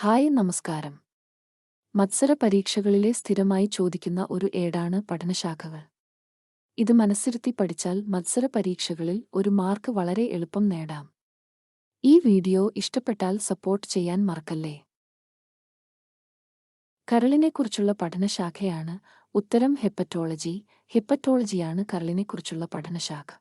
Hi നമസ്കാരം. മത്സര പരീക്ഷകളിലെ സ്ഥിരമായി ചോദിക്കുന്ന ഒരു ഏടാണ് പഠനശാഖകൾ. ഇത് മനസ്സിരുത്തി പഠിച്ചാൽ മത്സര പരീക്ഷകളിൽ ഒരു മാർക്ക് വളരെ എളുപ്പം നേടാം. ഈ വീഡിയോ ഇഷ്ടപ്പെട്ടാൽ സപ്പോർട്ട് ചെയ്യാൻ മറക്കല്ലേ. കരളിനെക്കുറിച്ചുള്ള പഠനശാഖയാണ് ഉത്തരം. ഹെപ്പറ്റോളജി. ഹെപ്പറ്റോളജിയാണ് കരളിനെക്കുറിച്ചുള്ള പഠനശാഖ.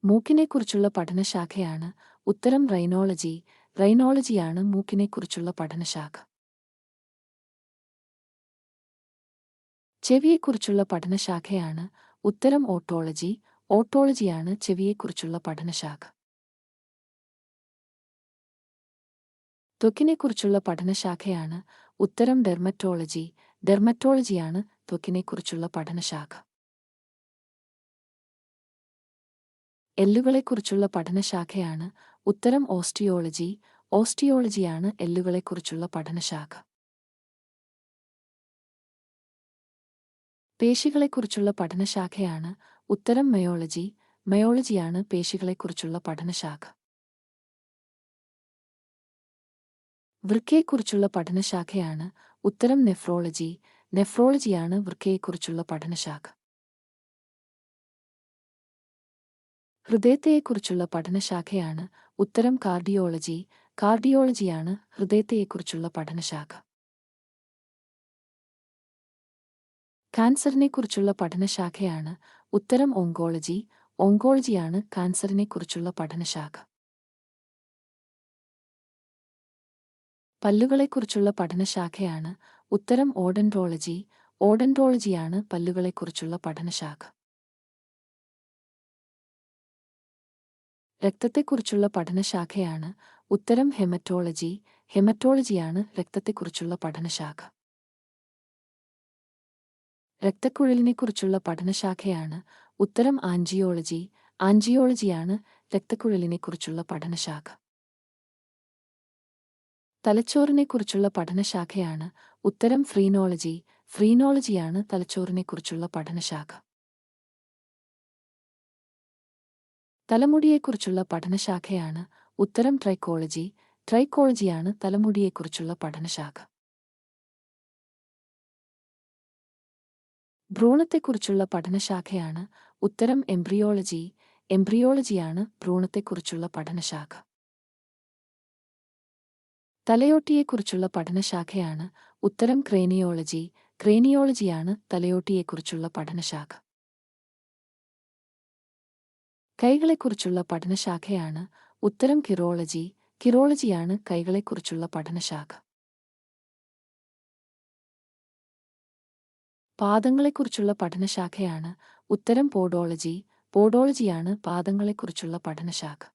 മൂക്കിനെക്കുറിച്ചുള്ള പഠനശാഖയാണ് ഉത്തരം. റൈനോളജി. റൈനോളജിയാണ് മൂക്കിനെക്കുറിച്ചുള്ള പഠനശാഖ. ചെവിയെക്കുറിച്ചുള്ള പഠനശാഖയാണ് ഉത്തരം. ഓട്ടോളജി. ഓട്ടോളജിയാണ് ചെവിയെക്കുറിച്ചുള്ള പഠനശാഖ. ത്വക്കിനെക്കുറിച്ചുള്ള പഠനശാഖയാണ് ഉത്തരം. ഡെർമറ്റോളജി. ഡെർമറ്റോളജിയാണ് ത്വക്കിനെക്കുറിച്ചുള്ള പഠനശാഖ. എല്ലുകളെക്കുറിച്ചുള്ള പഠനശാഖയാണ് ഉത്തരം. ഓസ്റ്റിയോളജി. ഓസ്റ്റിയോളജിയാണ് എല്ലുകളെക്കുറിച്ചുള്ള പഠനശാഖ. പേശികളെക്കുറിച്ചുള്ള പഠനശാഖയാണ് ഉത്തരം. മയോളജി. മയോളജിയാണ് പേശികളെക്കുറിച്ചുള്ള പഠനശാഖ. വൃക്കയെക്കുറിച്ചുള്ള പഠനശാഖയാണ് ഉത്തരം. നെഫ്രോളജി. നെഫ്രോളജിയാണ് വൃക്കയെക്കുറിച്ചുള്ള പഠനശാഖ. ഹൃദയത്തെക്കുറിച്ചുള്ള പഠനശാഖയാണ് ഉത്തരം. കാർഡിയോളജി. കാർഡിയോളജിയാണ് ഹൃദയത്തെക്കുറിച്ചുള്ള പഠനശാഖ. കാൻസറിനെക്കുറിച്ചുള്ള പഠനശാഖയാണ് ഉത്തരം. ഓങ്കോളജി. ഓങ്കോളജിയാണ് കാൻസറിനെക്കുറിച്ചുള്ള പഠനശാഖ. പല്ലുകളെക്കുറിച്ചുള്ള പഠനശാഖയാണ് ഉത്തരം. ഓഡന്റോളജി. ഓഡന്റോളജിയാണ് പല്ലുകളെക്കുറിച്ചുള്ള പഠനശാഖ. രക്തത്തെക്കുറിച്ചുള്ള പഠനശാഖയാണ് ഉത്തരം. ഹെമറ്റോളജി. ഹെമറ്റോളജിയാണ് രക്തത്തെക്കുറിച്ചുള്ള പഠനശാഖ. രക്തക്കുഴലിനെക്കുറിച്ചുള്ള പഠനശാഖയാണ് ഉത്തരം. ആൻജിയോളജി. ആൻജിയോളജിയാണ് രക്തക്കുഴലിനെക്കുറിച്ചുള്ള പഠനശാഖ. തലച്ചോറിനെക്കുറിച്ചുള്ള പഠനശാഖയാണ് ഉത്തരം. ഫ്രീനോളജി. ഫ്രീനോളജിയാണ് തലച്ചോറിനെക്കുറിച്ചുള്ള പഠനശാഖ. തലമുടിയെക്കുറിച്ചുള്ള പഠനശാഖയാണ് ഉത്തരം. ട്രൈക്കോളജി. ട്രൈക്കോളജിയാണ് തലമുടിയെക്കുറിച്ചുള്ള പഠനശാഖ. ഭ്രൂണത്തെക്കുറിച്ചുള്ള പഠനശാഖയാണ് ഉത്തരം. എംബ്രിയോളജി. എംബ്രിയോളജിയാണ് ഭ്രൂണത്തെക്കുറിച്ചുള്ള പഠനശാഖ. തലയോട്ടിയെക്കുറിച്ചുള്ള പഠനശാഖയാണ് ഉത്തരം. ക്രേനിയോളജി. ക്രേനിയോളജിയാണ് തലയോട്ടിയെക്കുറിച്ചുള്ള പഠനശാഖ. കൈകളെക്കുറിച്ചുള്ള പഠനശാഖയാണ് ഉത്തരം. കിറോളജി. കിറോളജിയാണ് കൈകളെക്കുറിച്ചുള്ള പഠനശാഖ. പാദങ്ങളെക്കുറിച്ചുള്ള പഠനശാഖയാണ് ഉത്തരം. പോഡോളജി. പോഡോളജിയാണ് പാദങ്ങളെക്കുറിച്ചുള്ള പഠനശാഖ.